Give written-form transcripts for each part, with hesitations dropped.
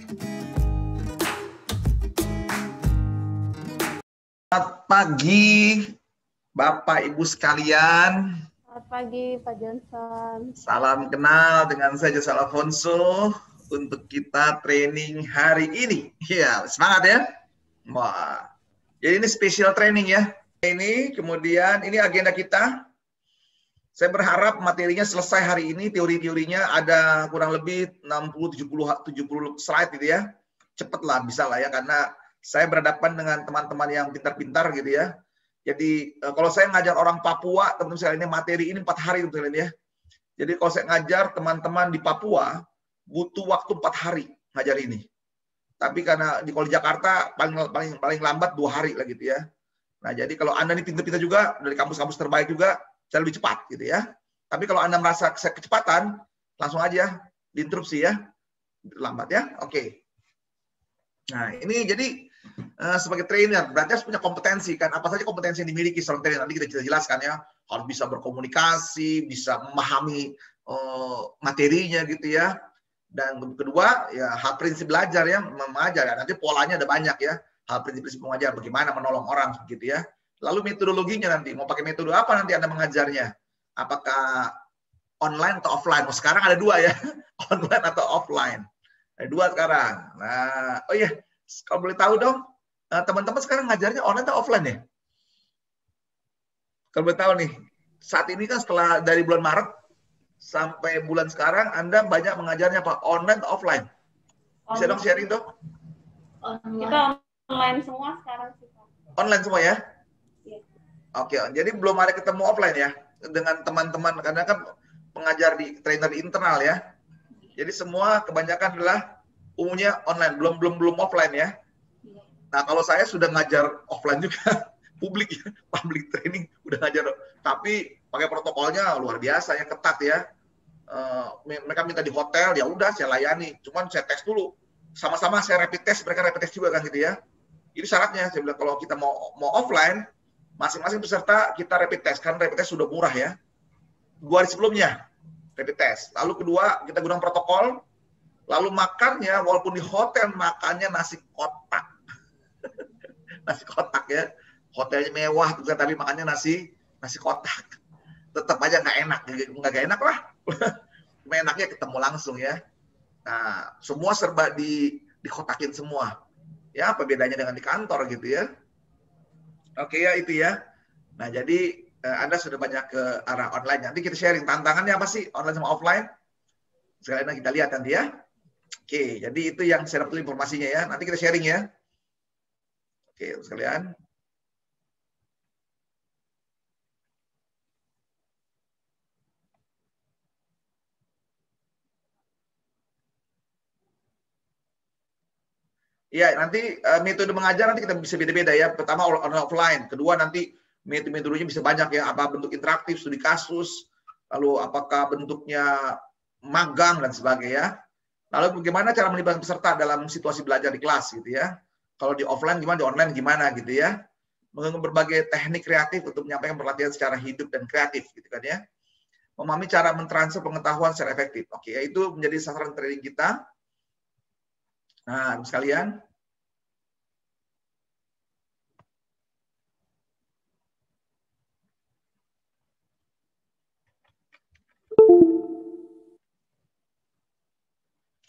Selamat pagi, Bapak Ibu sekalian. Selamat pagi, Pak Johnson. Salam kenal, dengan saya Josel Alfonso untuk kita training hari ini. Ya, semangat ya. Wah, jadi ini special training ya. Ini kemudian ini agenda kita. Saya berharap materinya selesai hari ini, teori-teorinya ada kurang lebih 60-70 slide gitu ya. Cepatlah, bisa lah ya, karena saya berhadapan dengan teman-teman yang pintar-pintar gitu ya. Jadi kalau saya ngajar orang Papua, teman-teman sekalian, ini materi ini 4 hari teman-teman ya. Jadi kalau saya ngajar teman-teman di Papua, butuh waktu 4 hari ngajar ini. Tapi karena di kalau di Jakarta paling lambat 2 hari lah gitu ya. Nah jadi kalau Anda ini pintar-pintar juga, dari kampus-kampus terbaik juga, saya lebih cepat gitu ya. Tapi kalau Anda merasa kecepatan, langsung aja diinterupsi ya. Lambat ya. Oke. Nah, ini jadi sebagai trainer, berarti harus punya kompetensi kan. Apa saja kompetensi yang dimiliki seorang trainer? Nanti kita jelaskan ya. Harus bisa berkomunikasi, bisa memahami materinya gitu ya. Dan kedua, ya hal prinsip belajar ya, mengajar. Nanti polanya ada banyak ya. Hal prinsip-prinsip mengajar, bagaimana menolong orang gitu ya. Lalu metodologinya nanti, mau pakai metode apa nanti Anda mengajarnya? Apakah online atau offline? Oh, sekarang ada 2 ya, online atau offline. Ada 2 sekarang. Nah, oh iya, kalau boleh tahu dong, teman-teman sekarang ngajarnya online atau offline ya? Kalau boleh tahu nih, saat ini kan setelah dari bulan Maret sampai bulan sekarang, Anda banyak mengajarnya apa? Online atau offline? Bisa dong sharing dong? Kita online semua sekarang sih, Pak. Online semua ya? Iya. Oke, jadi belum ada ketemu offline ya dengan teman-teman, karena kan pengajar di trainer di internal ya. Jadi semua kebanyakan adalah umumnya online, belum offline ya. Nah kalau saya sudah ngajar offline juga, publik ya, public training udah ngajar, tapi pakai protokolnya luar biasa ya, ketat ya. Mereka minta di hotel, ya udah saya layani. Cuman saya tes dulu, sama-sama saya rapid test, mereka rapid test juga kan gitu ya. Itu syaratnya, saya bilang kalau kita mau offline, masing-masing peserta kita rapid test, karena rapid test sudah murah ya. 2 hari sebelumnya rapid test. Lalu kedua, kita gunakan protokol. Lalu makannya, walaupun di hotel, makannya nasi kotak. Nasi kotak ya. Hotelnya mewah, tapi makannya nasi kotak. Tetap aja nggak enak. Nggak enak lah. Cuma enaknya ketemu langsung ya. Nah, semua serba dikotakin semua. Ya, apa bedanya dengan di kantor gitu ya. Oke ya, itu ya. Nah, jadi Anda sudah banyak ke arah online. Nanti kita sharing tantangannya apa sih online sama offline. Sekalian kita lihat nanti ya. Oke, jadi itu yang saya dapat informasinya ya. Nanti kita sharing ya. Oke, sekalian. Ya, nanti metode mengajar nanti kita bisa beda-beda ya. Pertama online offline. Kedua nanti metodenya bisa banyak ya. Apa bentuk interaktif, studi kasus, lalu apakah bentuknya magang dan sebagainya. Lalu bagaimana cara melibatkan peserta dalam situasi belajar di kelas gitu ya. Kalau di offline gimana, di online gimana gitu ya. Menggunakan berbagai teknik kreatif untuk menyampaikan pelatihan secara hidup dan kreatif gitu kan ya. Memahami cara mentransfer pengetahuan secara efektif. Oke, itu menjadi sasaran training kita. Nah, sekalian.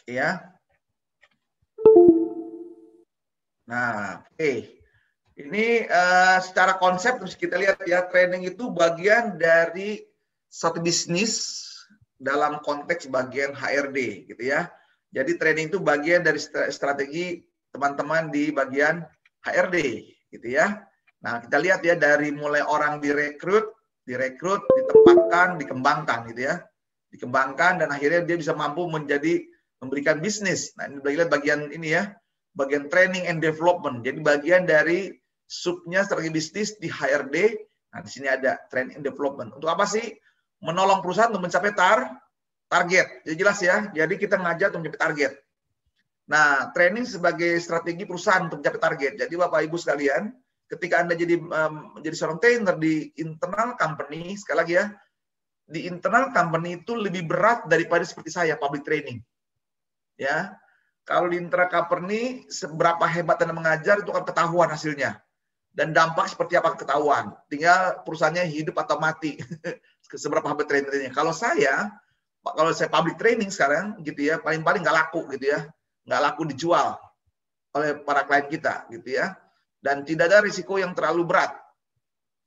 Ya. Nah, oke. Ini secara konsep terus kita lihat ya, training itu bagian dari satu bisnis dalam konteks bagian HRD gitu ya. Jadi training itu bagian dari strategi teman-teman di bagian HRD gitu ya. Nah, kita lihat ya dari mulai orang direkrut, ditempatkan, dikembangkan gitu ya. Dikembangkan dan akhirnya dia bisa mampu memberikan bisnis. Nah, ini lihat bagian ini ya. Bagian training and development. Jadi bagian dari subnya strategi bisnis di HRD. Nah, di sini ada training and development. Untuk apa sih? Menolong perusahaan untuk mencapai target. Jadi jelas ya. Jadi kita ngajar untuk mencapai target. Nah, training sebagai strategi perusahaan untuk mencapai target. Jadi Bapak Ibu sekalian, ketika Anda jadi seorang trainer di internal company, sekali lagi ya, di internal company itu lebih berat daripada seperti saya public training. Ya. Kalau di internal company, seberapa hebat Anda mengajar itu akan ketahuan hasilnya. Dan dampak seperti apa ketahuan. Tinggal perusahaannya hidup atau mati. Seberapa hebat trainernya. Kalau saya public training sekarang, gitu ya, paling-paling nggak laku, gitu ya. Nggak laku dijual oleh para klien kita, gitu ya. Dan tidak ada risiko yang terlalu berat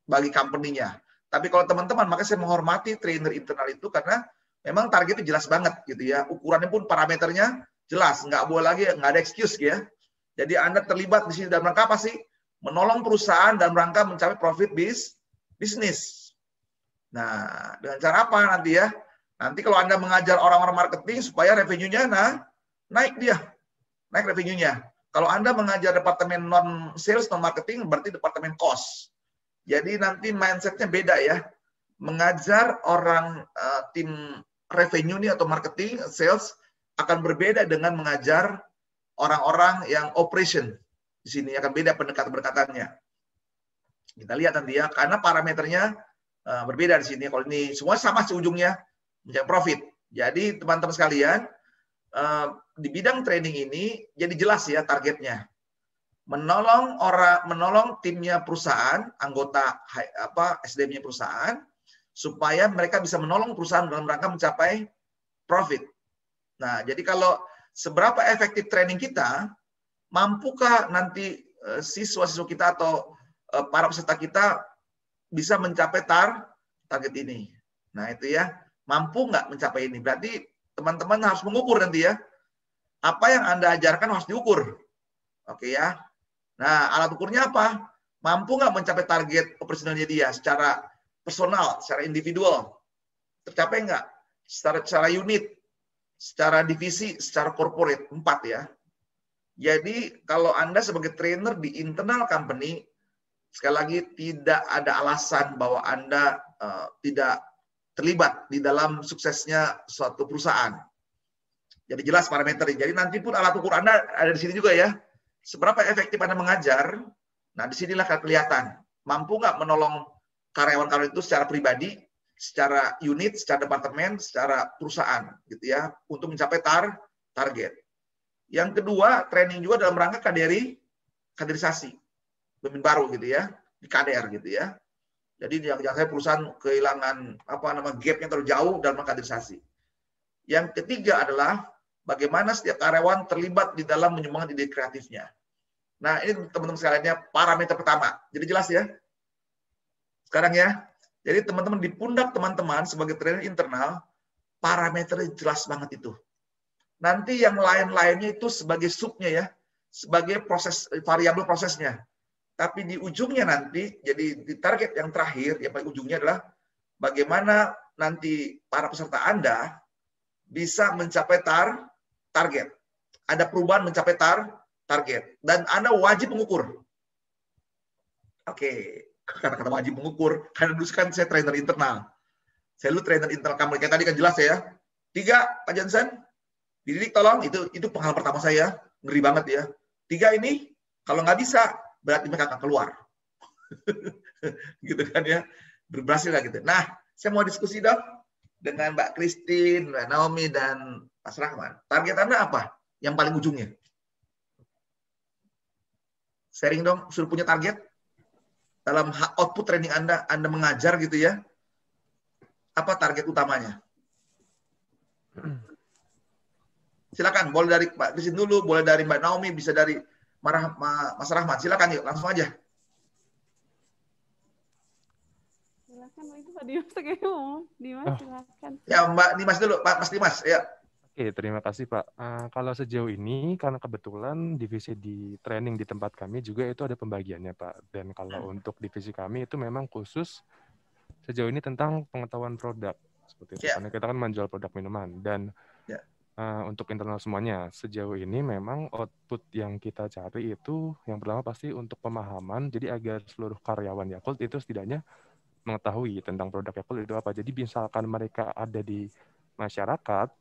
bagi company-nya. Tapi kalau teman-teman, makanya saya menghormati trainer internal itu karena memang targetnya jelas banget, gitu ya. Ukurannya pun parameternya jelas, nggak boleh lagi, nggak ada excuse ya. Jadi Anda terlibat di sini dalam rangka apa sih? Menolong perusahaan dalam rangka mencapai profit bisnis. Nah, dengan cara apa nanti ya? Nanti kalau Anda mengajar orang-orang marketing supaya revenue-nya naik naik revenue-nya. Kalau Anda mengajar departemen non sales, non marketing, berarti departemen cost. Jadi nanti mindset-nya beda ya. Mengajar orang tim revenue nih atau marketing, sales, akan berbeda dengan mengajar orang-orang yang operation. Di sini akan beda pendekatan-pendekatannya. Kita lihat nanti ya, karena parameternya berbeda di sini. Kalau ini semua sama sih ujungnya, mencapai profit. Jadi teman-teman sekalian, di bidang training ini jadi jelas ya targetnya. Menolong timnya perusahaan, anggota SDM-nya perusahaan, supaya mereka bisa menolong perusahaan dalam rangka mencapai profit. Nah, jadi kalau seberapa efektif training kita, mampukah nanti siswa-siswa kita atau para peserta kita bisa mencapai target ini. Nah, itu ya, mampu nggak mencapai ini. Berarti teman-teman harus mengukur nanti ya. Apa yang Anda ajarkan harus diukur. Oke ya. Nah, alat ukurnya apa? Mampu nggak mencapai target operasionalnya dia secara personal, secara individual? Tercapai nggak? Secara unit, secara divisi, secara corporate, 4 ya. Jadi kalau Anda sebagai trainer di internal company, sekali lagi tidak ada alasan bahwa Anda tidak terlibat di dalam suksesnya suatu perusahaan. Jadi jelas parameternya. Jadi nanti pun alat ukur Anda ada di sini juga ya. Seberapa efektif Anda mengajar, nah disinilah kelihatan. Mampu nggak menolong karyawan-karyawan itu secara pribadi, secara unit, secara departemen, secara perusahaan, gitu ya, untuk mencapai target. Yang kedua, training juga dalam rangka kaderisasi, pemimpin baru gitu ya, di kader gitu ya. Jadi jangan saya perusahaan kehilangan gap-nya terlalu jauh dalam kaderisasi. Yang ketiga adalah bagaimana setiap karyawan terlibat di dalam menyumbangkan ide kreatifnya. Nah, ini teman-teman sekaliannya parameter pertama. Jadi jelas ya. Sekarang ya. Jadi teman-teman di pundak teman-teman sebagai trainer internal, parameternya jelas banget itu. Nanti yang lain-lainnya itu sebagai subnya ya, sebagai proses variabel prosesnya. Tapi di ujungnya nanti, jadi di target yang terakhir, yang paling ujungnya adalah bagaimana nanti para peserta Anda bisa mencapai target. Ada perubahan mencapai target. Dan Anda wajib mengukur. Oke, kata-kata wajib mengukur, karena dulu kan saya trainer internal. Saya dulu trainer internal kamu, kayak tadi kan jelas ya. 3, Pak Johnson, dididik tolong, itu pengalaman pertama saya, ngeri banget ya. 3 ini, kalau nggak bisa, berarti mereka akan keluar. Gitu kan ya, berhasil lah gitu. Nah, saya mau diskusi dong dengan Mbak Christine, Mbak Naomi, dan Mas Rahman. Target Anda apa? Yang paling ujungnya. Sharing dong, sudah punya target? Dalam output training Anda mengajar gitu ya. Apa target utamanya? Silakan, boleh dari Mbak Christine dulu, boleh dari Mbak Naomi, bisa dari Mas Rahman. Silakan yuk, langsung aja. Silakan itu Pak Dimas kayaknya mau. Dimas silakan. Ya Mbak Dimas dulu, Pak Mas Dimas ya. Oke, terima kasih Pak. Kalau sejauh ini, karena kebetulan divisi di training di tempat kami juga itu ada pembagiannya Pak. Dan kalau untuk divisi kami itu memang khusus sejauh ini tentang pengetahuan produk. Seperti itu. Karena kita kan menjual produk minuman. Dan untuk internal semuanya, sejauh ini memang output yang kita cari itu yang pertama pasti untuk pemahaman. Jadi agar seluruh karyawan Yakult itu setidaknya mengetahui tentang produk Yakult itu apa. Jadi misalkan mereka ada di masyarakat,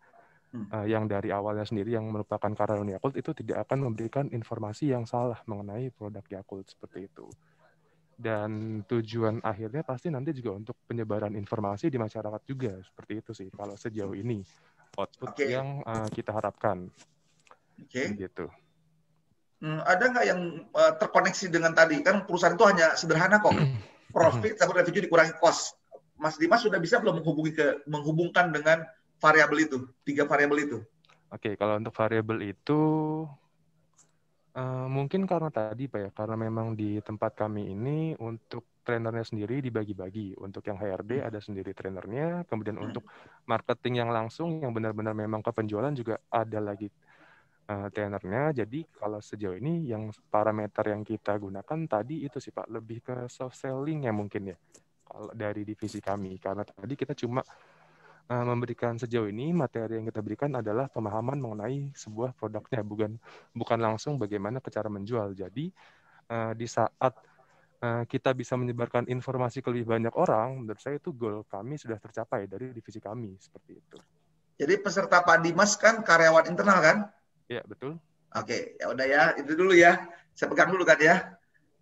yang dari awalnya sendiri yang merupakan karyawan Yakult itu tidak akan memberikan informasi yang salah mengenai produk Yakult seperti itu. Dan tujuan akhirnya pasti nanti juga untuk penyebaran informasi di masyarakat juga seperti itu sih kalau sejauh ini output yang kita harapkan. Oke. Gitu. Ada nggak yang terkoneksi dengan tadi? Kan perusahaan itu hanya sederhana kok. Profit sama revenue dikurangi cost. Mas Dimas sudah bisa belum menghubungkan dengan variabel itu, 3 variabel itu? Oke, kalau untuk variabel itu mungkin karena tadi Pak ya, karena memang di tempat kami ini untuk trainernya sendiri dibagi-bagi. Untuk yang HRD ada sendiri trainernya, kemudian untuk marketing yang langsung, yang benar-benar memang ke penjualan juga ada lagi trainernya. Jadi kalau sejauh ini yang parameter yang kita gunakan tadi itu sih Pak, lebih ke soft selling ya mungkin ya, kalau dari divisi kami. Karena tadi kita cuma memberikan sejauh ini materi yang kita berikan adalah pemahaman mengenai sebuah produknya, bukan langsung bagaimana cara menjual. Jadi di saat kita bisa menyebarkan informasi ke lebih banyak orang, menurut saya itu goal kami sudah tercapai dari divisi kami, seperti itu. Jadi peserta Pak Dimas kan karyawan internal kan? Ya, betul. Oke, ya udah ya, itu dulu ya. Saya pegang dulu kan ya.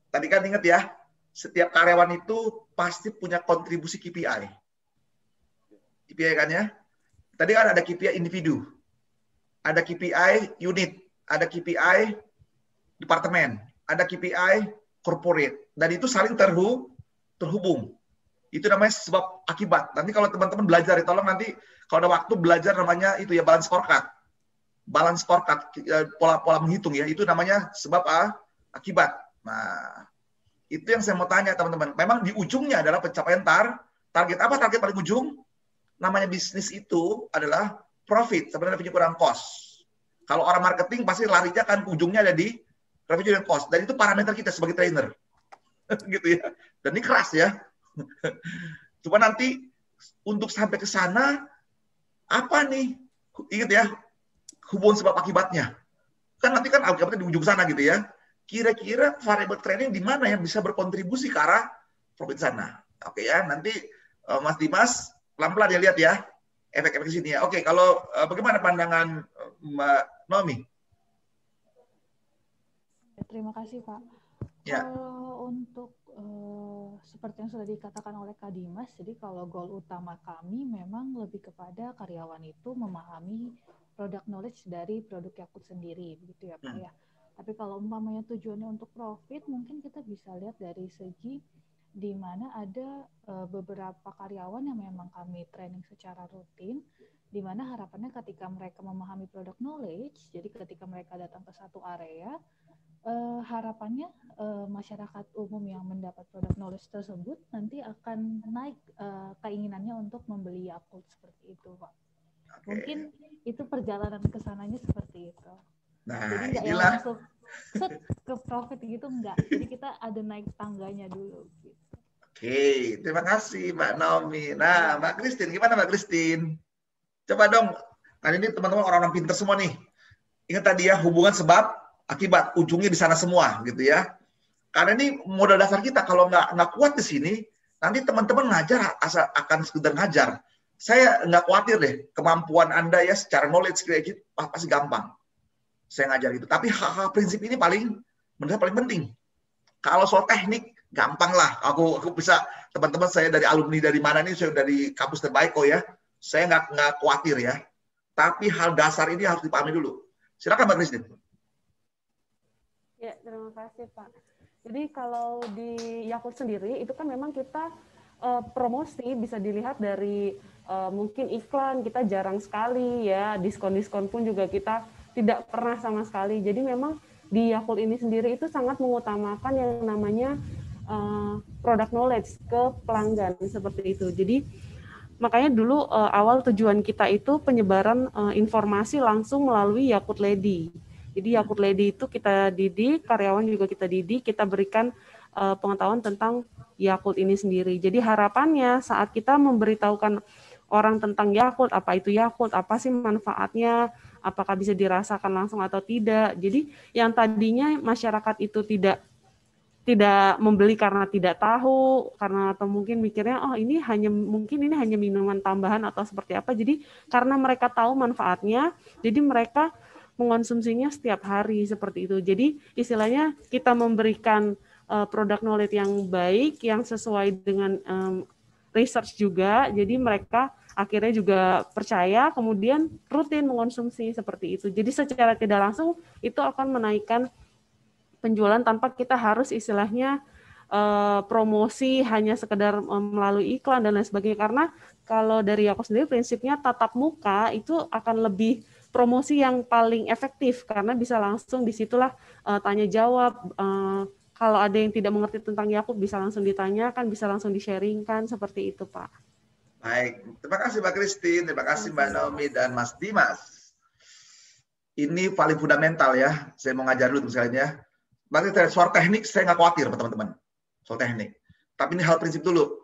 Tadi kan ingat ya, setiap karyawan itu pasti punya kontribusi KPI. KPI kan ya? Tadi kan ada KPI individu, ada KPI unit, ada KPI departemen, ada KPI corporate, dan itu saling terhubung. Itu namanya sebab akibat. Nanti kalau teman-teman belajar, tolong nanti kalau ada waktu belajar namanya itu ya balance scorecard. Balance scorecard, pola-pola menghitung ya, itu namanya sebab akibat. Nah, itu yang saya mau tanya teman-teman. Memang di ujungnya adalah pencapaian target. Apa target paling ujung? Namanya bisnis itu adalah profit, sebenarnya revenue kurang cost. Kalau orang marketing pasti larinya kan ujungnya ada di revenue dan cost. Dan itu parameter kita sebagai trainer. Gitu ya. Dan ini keras ya. Cuma nanti untuk sampai ke sana, apa nih? Ingat ya, hubungan sebab akibatnya. Kan nanti kan akibatnya di ujung sana gitu ya. Kira-kira variable training di mana yang bisa berkontribusi ke arah profit sana. Oke ya, nanti Mas Dimas pelan-pelan ya lihat ya efek-efek sini ya. Oke, kalau bagaimana pandangan Mbak Nomi? Terima kasih Pak. Ya. Kalau untuk seperti yang sudah dikatakan oleh Kak Dimas, jadi kalau goal utama kami memang lebih kepada karyawan itu memahami product knowledge dari produk Yakult sendiri, begitu ya Pak ya. Tapi kalau umpamanya tujuannya untuk profit, mungkin kita bisa lihat dari segi di mana ada beberapa karyawan yang memang kami training secara rutin, di mana harapannya ketika mereka memahami product knowledge, jadi ketika mereka datang ke satu area, harapannya masyarakat umum yang mendapat product knowledge tersebut nanti akan naik keinginannya untuk membeli Yakult seperti itu Pak. Okay. Mungkin itu perjalanan ke sananya seperti itu. Nah, jadi nggak yang langsung ke profit gitu, enggak. Jadi kita ada naik tangganya dulu. Gitu. Oke, terima kasih Mbak Naomi. Nah, Mbak Christine, gimana Mbak Christine? Coba dong, kan ini teman-teman orang-orang pintar semua nih. Ingat tadi ya, hubungan sebab akibat, ujungnya di sana semua gitu ya. Karena ini modal dasar kita, kalau nggak kuat di sini, nanti teman-teman ngajar akan sekedar ngajar. Saya nggak khawatir deh, kemampuan Anda ya secara knowledge kayak gitu, pasti gampang. Saya ngajar gitu. Tapi hal-hal prinsip ini paling penting. Kalau soal teknik, gampang lah. Aku bisa, teman-teman saya dari alumni dari mana nih, saya dari kampus terbaik kok ya. Saya nggak khawatir ya. Tapi hal dasar ini harus dipahami dulu. Silakan Mbak Christine. Ya, terima kasih Pak. Jadi kalau di Yakult sendiri, itu kan memang kita promosi bisa dilihat dari mungkin iklan, kita jarang sekali ya, diskon-diskon pun juga kita tidak pernah sama sekali. Jadi memang di Yakult ini sendiri itu sangat mengutamakan yang namanya product knowledge ke pelanggan seperti itu. Jadi makanya dulu awal tujuan kita itu penyebaran informasi langsung melalui Yakult Lady. Jadi Yakult Lady itu kita didik, karyawan juga kita didik, kita berikan pengetahuan tentang Yakult ini sendiri. Jadi harapannya saat kita memberitahukan orang tentang Yakult, apa itu Yakult, apa sih manfaatnya, apakah bisa dirasakan langsung atau tidak. Jadi yang tadinya masyarakat itu tidak membeli karena tidak tahu, karena atau mungkin mikirnya ini hanya minuman tambahan atau seperti apa. Jadi karena mereka tahu manfaatnya, jadi mereka mengonsumsinya setiap hari seperti itu. Jadi istilahnya kita memberikan produk knowledge yang baik, yang sesuai dengan research juga. Jadi mereka akhirnya juga percaya, kemudian rutin mengonsumsi seperti itu. Jadi secara tidak langsung itu akan menaikkan penjualan tanpa kita harus istilahnya promosi hanya sekedar melalui iklan dan lain sebagainya. Karena kalau dari aku sendiri prinsipnya tatap muka itu akan lebih promosi yang paling efektif karena bisa langsung disitulah tanya jawab. Kalau ada yang tidak mengerti tentang Yakult bisa langsung ditanyakan, bisa langsung di-sharingkan seperti itu, Pak. Baik, terima kasih Mbak Christine, terima kasih Mbak Naomi dan Mas Dimas. Ini paling fundamental ya, saya mau ngajar dulu misalnya. Berarti soal teknik saya nggak khawatir teman-teman, soal teknik. Tapi ini hal prinsip dulu.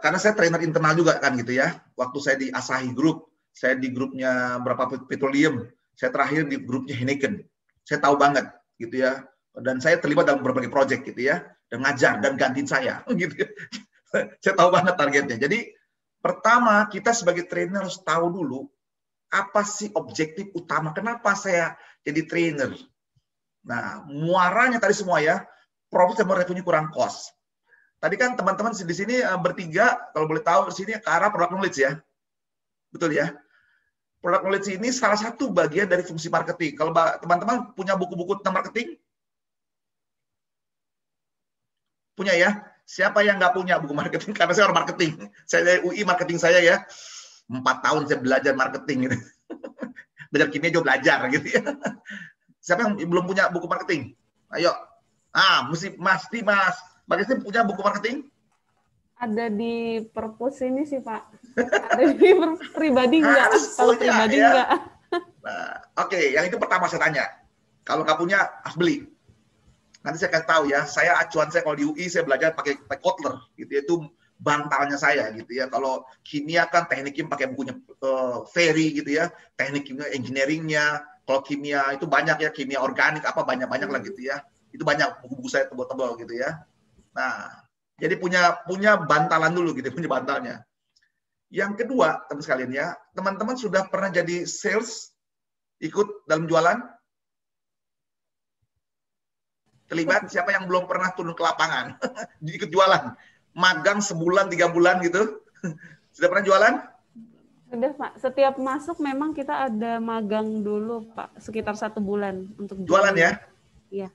Karena saya trainer internal juga kan gitu ya. Waktu saya di Asahi Group, saya di grupnya berapa petroleum, saya terakhir di grupnya Heineken. Saya tahu banget gitu ya. Dan saya terlibat dalam berbagai proyek gitu ya, dan ngajar dan gantiin saya gitu ya. Saya tahu banget targetnya. Jadi pertama kita sebagai trainer harus tahu dulu apa sih objektif utama kenapa saya jadi trainer. Nah, muaranya tadi semua ya, profit sama revenue kurang cost. Tadi kan teman-teman di sini bertiga, kalau boleh tahu di sini ke arah product knowledge ya. Betul ya? Product knowledge ini salah satu bagian dari fungsi marketing. Kalau teman-teman punya buku-buku tentang marketing? Punya ya? Siapa yang nggak punya buku marketing? Karena saya orang marketing. Saya dari UI marketing saya ya. 4 tahun saya belajar marketing. Gitu. Belajar kimia juga belajar gitu ya. Siapa yang belum punya buku marketing? Ayo. Mesti Mas Dimas. Mas Dimas punya buku marketing? Ada di perpus ini sih, Pak. Ada di pribadi enggak? Kalau pribadi ya. Enggak. Nah, oke. Yang itu pertama saya tanya. Kalau nggak punya, harus beli. Nanti saya kasih tahu ya. Saya acuan saya kalau di UI saya belajar pakai Kotler. Gitu ya. Itu bantalnya saya gitu ya. Kalau kimia kan tekniknya pakai bukunya Ferry gitu ya. Teknik kimia engineeringnya. Kalau kimia itu banyak ya, kimia organik apa banyak-banyak lah gitu ya. Itu banyak buku-buku saya tebal-tebal gitu ya. Nah, jadi punya bantalan dulu gitu, punya bantalnya. Yang kedua, teman sekalian ya, teman-teman sudah pernah jadi sales, ikut dalam jualan? Terlibat? Siapa yang belum pernah turun ke lapangan, ikut jualan? Magang sebulan, 3 bulan gitu? Sudah pernah jualan? Sudah, Pak. Setiap masuk memang kita ada magang dulu, Pak. Sekitar 1 bulan untuk jualan ya? Iya.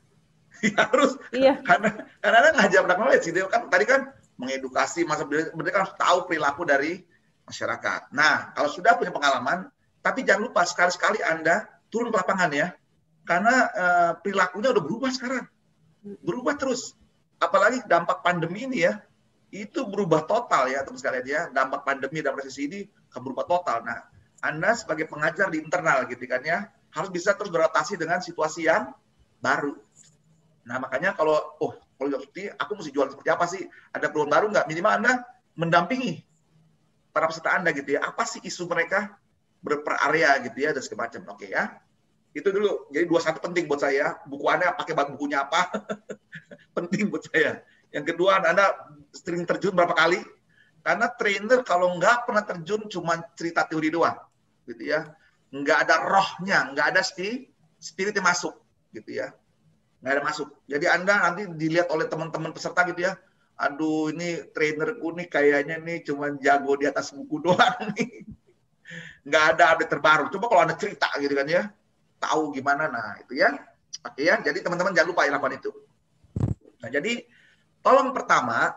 Ya, harus. Iya. Karena ngajar product knowledge gitu kan. Tadi kan mengedukasi masa mereka harus tahu perilaku dari masyarakat. Nah, kalau sudah punya pengalaman, tapi jangan lupa sekali-sekali Anda turun ke lapangan ya. Karena perilakunya udah berubah sekarang. Berubah terus. Apalagi dampak pandemi ini ya. Itu berubah total ya teman sekalian ya. Dampak pandemi dan resesi ini akan berubah total. Nah, Anda sebagai pengajar di internal gitu kan ya, harus bisa terus beradaptasi dengan situasi yang baru. Nah, makanya kalau seperti aku mesti jual seperti apa sih? Ada peluang baru nggak? Minimal Anda mendampingi para peserta Anda gitu ya. Apa sih isu mereka per area gitu ya dan segala macam. Oke ya. Itu dulu. Jadi 21 penting buat saya. Buku Anda pakai bukunya apa? Penting buat saya. Yang kedua, Anda sering terjun berapa kali? Karena trainer kalau nggak pernah terjun cuma cerita teori doang, gitu ya. Nggak ada rohnya, nggak ada spiritnya masuk, gitu ya. Nggak ada masuk. Jadi Anda nanti dilihat oleh teman-teman peserta gitu ya. Aduh, ini trainerku nih kayaknya nih cuma jago di atas buku doang nih. Nggak ada update terbaru. Coba kalau Anda cerita gitu kan ya, tahu gimana, nah itu ya. Oke ya, jadi teman-teman jangan lupa ya lakukan itu. Nah, jadi tolong pertama,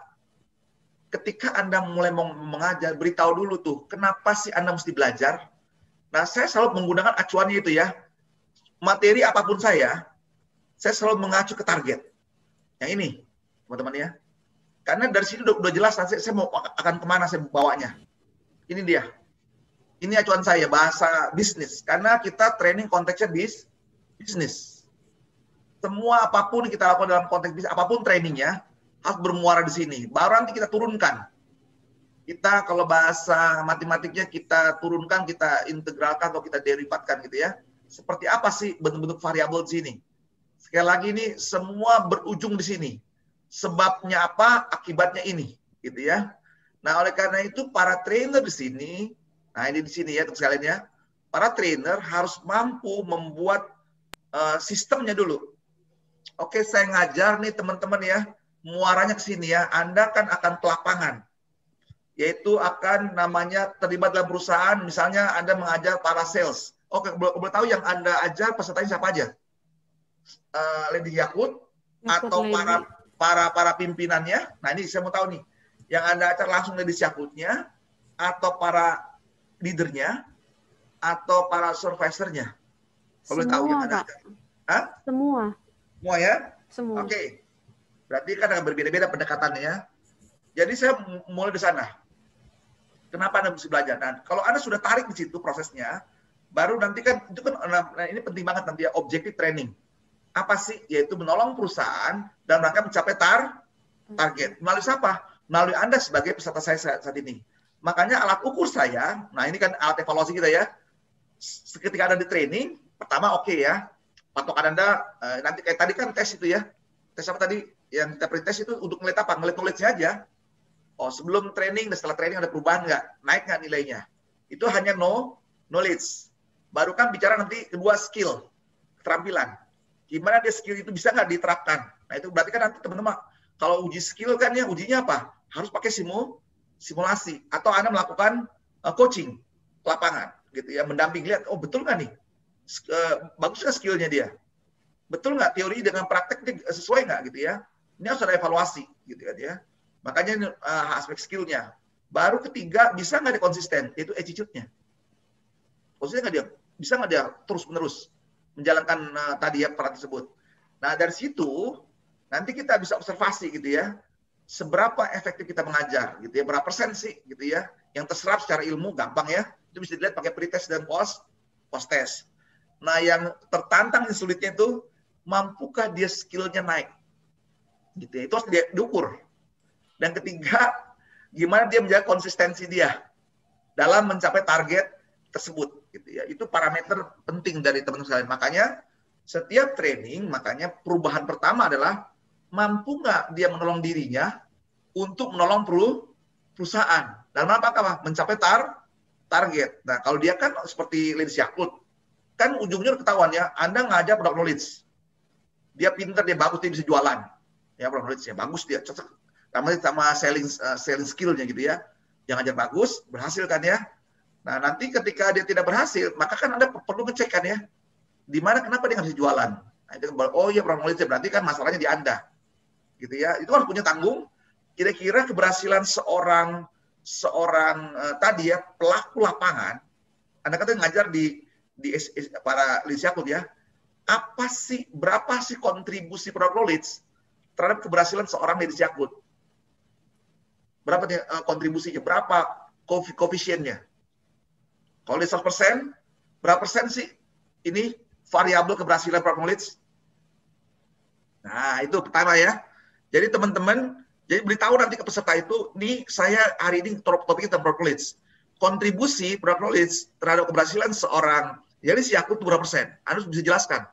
ketika Anda mulai mengajar, beritahu dulu tuh, kenapa sih Anda mesti belajar? Nah, saya selalu menggunakan acuannya itu ya. Materi apapun saya selalu mengacu ke target. Yang ini, teman-teman ya. Karena dari sini udah jelas, saya mau akan kemana saya bawanya. Ini dia. Ini acuan saya, bahasa bisnis. Karena kita training konteksnya bisnis. Semua apapun kita lakukan dalam konteks bisnis, apapun trainingnya, harus bermuara di sini. Baru nanti kita turunkan. Kita kalau bahasa matematiknya kita turunkan, kita integralkan atau kita derivatkan gitu ya. Seperti apa sih bentuk-bentuk variabel di sini? Sekali lagi ini semua berujung di sini. Sebabnya apa? Akibatnya ini, gitu ya. Nah, oleh karena itu para trainer di sini, nah ini di sini ya sekalian ya. Para trainer harus mampu membuat sistemnya dulu. Oke, saya ngajar nih teman-teman ya. Muaranya ke sini ya, Anda kan akan ke lapangan. yaitu akan namanya terlibat dalam perusahaan, misalnya Anda mengajar para sales. Oke, boleh tahu yang Anda ajar pesertanya siapa aja? Lady Yakult atau para pimpinannya? Nah ini saya mau tahu nih, yang Anda ajar langsung Lady Yakultnya, atau para leadernya, atau para supervisornya? Boleh tahu yang Anda ajar? Hah? Semua. Semua ya? Semua. Oke. Berarti kan akan berbeda-beda pendekatannya. Jadi saya mulai di sana. Kenapa Anda mesti belajar? Nah, kalau Anda sudah tarik di situ prosesnya, baru nanti kan, itu kan, nah ini penting banget nanti ya, objektif training. Apa sih? Yaitu menolong perusahaan dan mereka mencapai target. Melalui siapa? Melalui Anda sebagai peserta saya saat ini. Makanya alat ukur saya, nah ini kan alat evaluasi kita ya, ketika Anda di training, pertama oke ya, patokan Anda, nanti kayak tadi kan tes itu ya, tes apa tadi, yang kita pretest itu untuk ngeliat apa? Ngeliat knowledge-nya aja. Oh, sebelum training dan setelah training ada perubahan nggak? Naik nggak nilainya? Itu hanya knowledge. Baru kan bicara nanti kedua skill, keterampilan. Gimana dia skill itu bisa nggak diterapkan? Nah itu berarti kan nanti teman-teman, kalau uji skill kan ya ujinya apa? Harus pakai simulasi. Atau Anda melakukan coaching ke lapangan. Gitu ya, mendamping, lihat, oh betul nggak nih? Bagus nggak skillnya dia? Betul nggak teori dengan praktek sesuai nggak gitu ya? Ini harus ada evaluasi gitu kan ya. Makanya ini aspek skillnya. Baru ketiga, bisa nggak dia konsisten? Itu attitude-nya. Konsisten nggak dia? Bisa nggak dia terus-menerus menjalankan tadi ya peran tersebut. Nah dari situ nanti kita bisa observasi gitu ya. Seberapa efektif kita mengajar gitu ya. Berapa persen sih gitu ya. Yang terserap secara ilmu gampang ya. Itu bisa dilihat pakai pretest dan post-test. Nah yang tertantang yang sulitnya itu, mampukah dia skillnya naik? Gitu ya. Itu harus diukur. Dan ketiga, gimana dia menjaga konsistensi dia dalam mencapai target tersebut. Gitu ya. Itu parameter penting dari teman-teman sekalian. Makanya setiap training, makanya perubahan pertama adalah mampu nggak dia menolong dirinya untuk menolong perusahaan. Dalam apa? Mencapai target. Nah kalau dia kan seperti Lady Yakult, kan ujungnya ketahuan ya, Anda ngajar product knowledge. Dia pintar, dia bagus, dia bisa jualan. Ya product knowledge-nya bagus, dia cocok sama selling skill-nya gitu ya. Yang ajar bagus, berhasil kan ya. Nah, nanti ketika dia tidak berhasil, maka kan Anda perlu ngecek kan ya. Di mana, kenapa dia nggak bisa jualan? Nah, itu, oh iya, knowledge, berarti kan masalahnya di Anda. Gitu ya. Itu harus punya tanggung. Kira-kira keberhasilan seorang tadi ya, pelaku lapangan, Anda kata ngajar di para Lady Yakult ya, berapa sih kontribusi product knowledge terhadap keberhasilan seorang Lady Yakult? Berapa kontribusinya? Berapa koefisiennya? Kalau di 100%, berapa persen sih ini variabel keberhasilan product knowledge? Nah, itu pertama ya. Jadi teman-teman, jadi beritahu nanti ke peserta itu, nih saya hari ini topik tentang product knowledge. Kontribusi product knowledge terhadap keberhasilan seorang Lady Yakult itu berapa persen? Harus bisa jelaskan.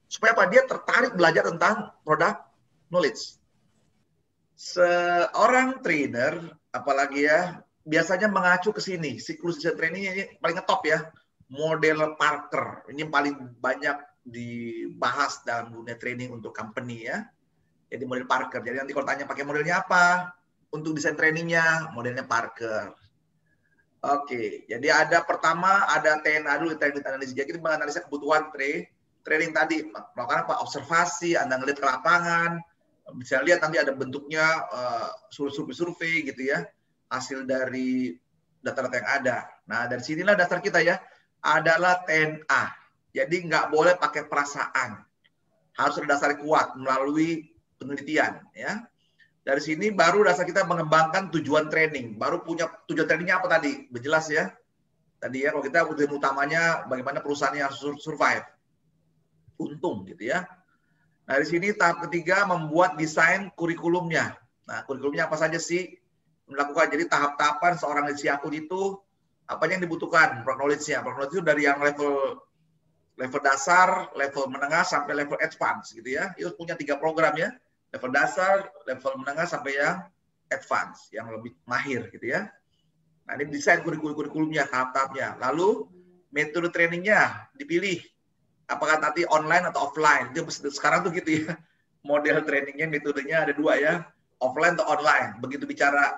Supaya apa? Dia tertarik belajar tentang product knowledge. Seorang trainer, apalagi ya, biasanya mengacu ke sini. Siklus trainingnya ini paling ngetop ya. Model Parker. Ini paling banyak dibahas dalam dunia training untuk company ya. Jadi model Parker. Jadi nanti kalau tanya pakai modelnya apa, untuk desain trainingnya, modelnya Parker. Oke, jadi ada pertama, ada TNA dulu, training analisis. Jadi kita menganalisa kebutuhan training tadi. Melakukan apa? Observasi, Anda ngelihat ke lapangan, bisa lihat nanti ada bentuknya survei gitu ya, hasil dari data-data yang ada. Nah dari sinilah dasar kita ya, adalah TNA. Jadi nggak boleh pakai perasaan, harus ada dasar kuat melalui penelitian ya. Dari sini baru dasar kita mengembangkan tujuan training. Baru punya tujuan trainingnya apa tadi? Berjelas ya. Tadi ya kalau kita tujuan utamanya bagaimana perusahaannya survive, untung gitu ya. Nah, di sini tahap ketiga membuat desain kurikulumnya. Nah, kurikulumnya apa saja sih? Melakukan jadi tahap-tahapan seorang Lady Yakult itu apa yang dibutuhkan? Product knowledge-nya. Product knowledge itu dari yang level dasar, level menengah sampai level advance gitu ya. Itu punya 3 program ya. Level dasar, level menengah sampai yang advance, yang lebih mahir gitu ya. Nah, ini desain kurikulumnya, tahap-tahapnya. Lalu metode trainingnya dipilih. Apakah nanti online atau offline? Itu sekarang tuh gitu ya. Model trainingnya, metodenya ada 2 ya. Offline atau online. Begitu bicara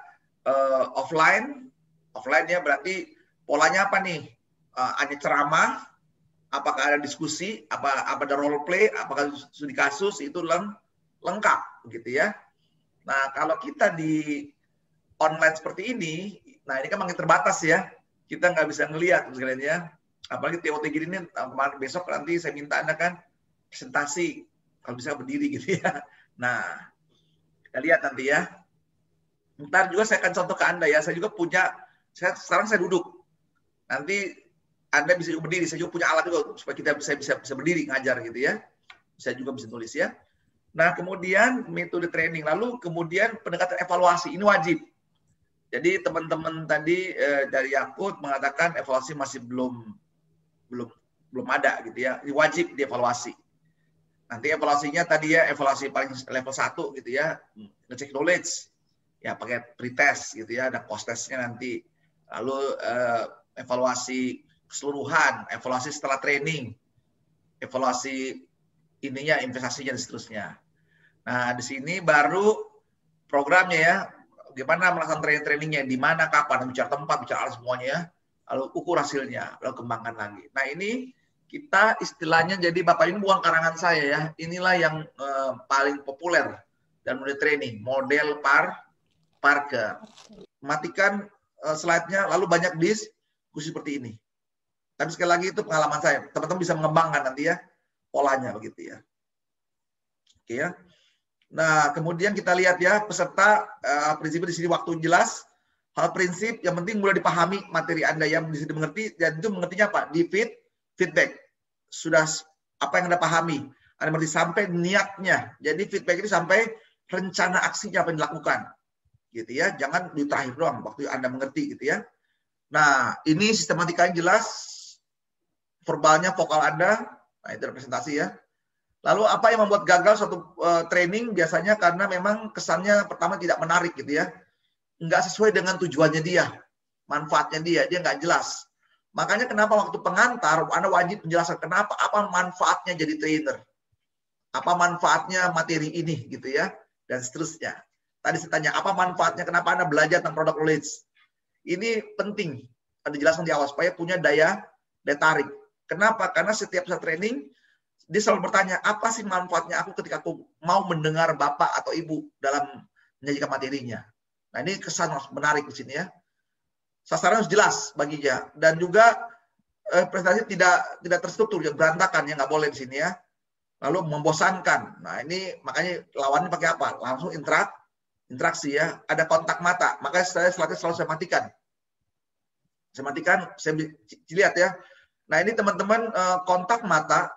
offline. Offline ya berarti polanya apa nih? Ada ceramah, apakah ada diskusi, apa ada role play, apakah studi kasus, itu lengkap gitu ya. Nah, kalau kita di online seperti ini, nah ini kan makin terbatas ya. Kita nggak bisa ngelihat misalnya ya. Apalagi TOT gini nih, besok nanti saya minta Anda kan presentasi, kalau bisa berdiri gitu ya. Nah, kita lihat nanti ya. Ntar juga saya akan contoh ke Anda ya. Saya juga punya, sekarang saya duduk. Nanti Anda bisa juga berdiri. Saya juga punya alat juga supaya kita bisa berdiri ngajar gitu ya. Saya juga bisa tulis ya. Nah, kemudian metode training. Lalu kemudian pendekatan evaluasi. Ini wajib. Jadi teman-teman tadi dari Yakut mengatakan evaluasi masih belum ada gitu ya. Ini wajib dievaluasi. Nanti evaluasinya tadi ya, evaluasi paling level 1 gitu ya. Ngecek knowledge. Ya pakai pretest gitu ya, ada post testnya nanti. Lalu evaluasi keseluruhan, evaluasi setelah training, evaluasi ininya, investasinya dan seterusnya. Nah di sini baru programnya ya, gimana melaksanakan training-trainingnya, di mana, kapan, bicara tempat, bicara alat semuanya ya, lalu ukur hasilnya, lalu kembangkan lagi. Nah ini kita istilahnya, jadi Bapak ini bukan karangan saya ya, inilah yang paling populer dan model training, model Parker. Matikan slide-nya, lalu banyak diskusi seperti ini. Tapi sekali lagi itu pengalaman saya. Teman-teman bisa mengembangkan nanti ya polanya begitu ya. Oke ya. Nah, kemudian kita lihat ya peserta prinsipnya di sini waktu jelas. Hal prinsip yang penting mudah dipahami materi Anda yang bisa dimengerti, dan itu mengertinya apa? Di feedback. Sudah apa yang Anda pahami. Anda mengerti sampai niatnya. Jadi feedback ini sampai rencana aksinya apa yang dilakukan. Gitu ya, jangan di terakhir doang waktu Anda mengerti gitu ya. Nah, ini sistematikanya jelas, verbalnya, vokal Anda, nah itu representasi ya. Lalu apa yang membuat gagal suatu training? Biasanya karena memang kesannya pertama tidak menarik gitu ya, nggak sesuai dengan tujuannya dia, manfaatnya dia nggak jelas. Makanya kenapa waktu pengantar Anda wajib menjelaskan kenapa, apa manfaatnya jadi trainer, apa manfaatnya materi ini gitu ya, dan seterusnya. Tadi saya tanya, apa manfaatnya, kenapa Anda belajar tentang product knowledge? Ini penting, Anda jelaskan di awal, supaya punya daya tarik. Kenapa? Karena setiap saya training, dia selalu bertanya, apa sih manfaatnya aku ketika aku mau mendengar Bapak atau Ibu dalam menyajikan materinya. Nah ini kesan menarik di sini ya. Sasaran harus jelas baginya. Dan juga presentasi tidak terstruktur, berantakan, ya nggak boleh di sini ya. Lalu membosankan. Nah ini makanya lawannya pakai apa? Langsung interaksi ya, ada kontak mata, makanya saya selalu saya matikan. Saya lihat ya. Nah ini teman-teman, kontak mata,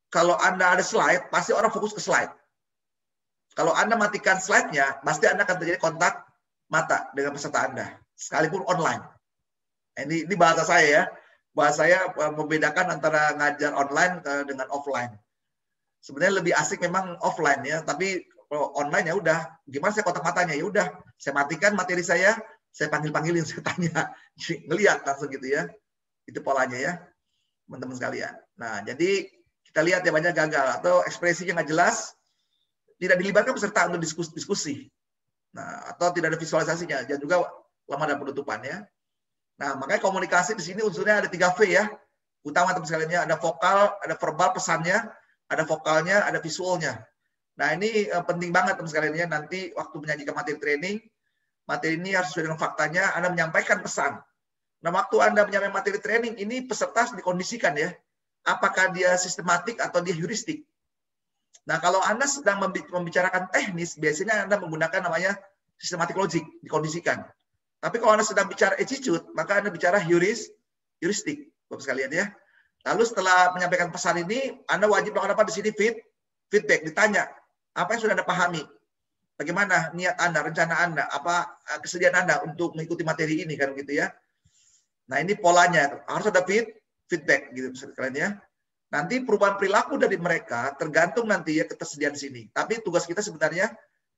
kalau Anda ada slide, pasti orang fokus ke slide. Kalau Anda matikan slide-nya, pasti Anda akan terjadi kontak mata dengan peserta Anda, sekalipun online. Ini bahasa saya ya, bahasa saya membedakan antara ngajar online dengan offline. Sebenarnya lebih asik memang offline ya, tapi online ya udah, gimana saya kontak matanya, ya udah, saya matikan materi saya panggilin, saya tanya, ngelihat langsung gitu ya, itu polanya ya, teman-teman sekalian. Nah, jadi kita lihat ya banyak gagal atau ekspresinya nggak jelas, tidak dilibatkan peserta untuk diskusi, nah atau tidak ada visualisasinya, dan juga lama dan penutupan ya. Nah, makanya komunikasi di sini unsurnya ada 3V ya, utama teman sekalian ya, ada vokal, ada verbal pesannya, ada vokalnya, ada visualnya. Nah ini penting banget teman sekalian ya, nanti waktu menyajikan materi training, materi ini harus sesuai dengan faktanya, Anda menyampaikan pesan. Nah waktu Anda menyampaikan materi training, ini peserta harus dikondisikan ya, apakah dia sistematik atau dia heuristik. Nah kalau Anda sedang membicarakan teknis, biasanya Anda menggunakan namanya sistematik logik, dikondisikan. Tapi kalau Anda sedang bicara attitude, maka Anda bicara heuristik, Bapak sekalian ya. Lalu setelah menyampaikan pesan ini, Anda wajib melakukan apa di sini? Feedback, ditanya. Apa yang sudah Anda pahami? Bagaimana niat Anda, rencana Anda, apa kesediaan Anda untuk mengikuti materi ini kan gitu ya. Nah, ini polanya harus ada feedback gitu sekalian ya. Nanti perubahan perilaku dari mereka tergantung nanti ya ketersediaan di sini. Tapi tugas kita sebenarnya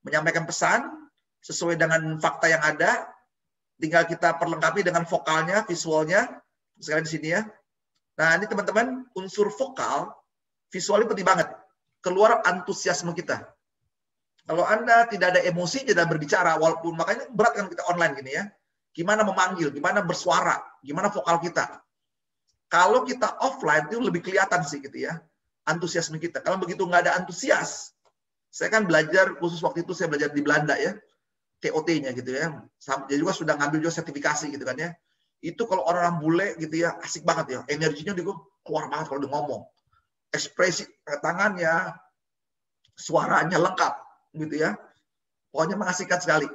menyampaikan pesan sesuai dengan fakta yang ada. Tinggal kita perlengkapi dengan vokalnya, visualnya sekalian di sini ya. Nah, ini teman-teman, unsur vokal, visualnya penting banget. Keluar antusiasme kita. Kalau Anda tidak ada emosi, tidak berbicara, walaupun makanya berat kan kita online gini ya. Gimana memanggil, gimana bersuara, gimana vokal kita. Kalau kita offline itu lebih kelihatan sih gitu ya, antusiasme kita. Kalau begitu nggak ada antusias, saya kan belajar, khusus waktu itu saya belajar di Belanda ya, TOT-nya gitu ya. Jadi juga sudah ngambil juga sertifikasi gitu kan ya. Itu kalau orang bule gitu ya, asik banget ya. Energinya dia keluar banget kalau dia ngomong. Ekspresi tangannya, suaranya lengkap gitu ya. Pokoknya mengasihkan sekali.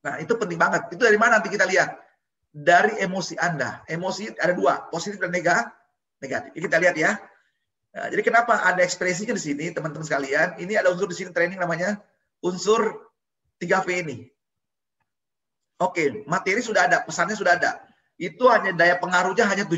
Nah, itu penting banget. Itu dari mana nanti kita lihat? Dari emosi Anda. Emosi ada dua, positif dan negatif. Ini kita lihat ya. Nah, jadi kenapa ada ekspresinya di sini, teman-teman sekalian? Ini ada unsur di sini training namanya unsur 3V ini. Oke, materi sudah ada, pesannya sudah ada. Itu hanya daya pengaruhnya hanya 7%.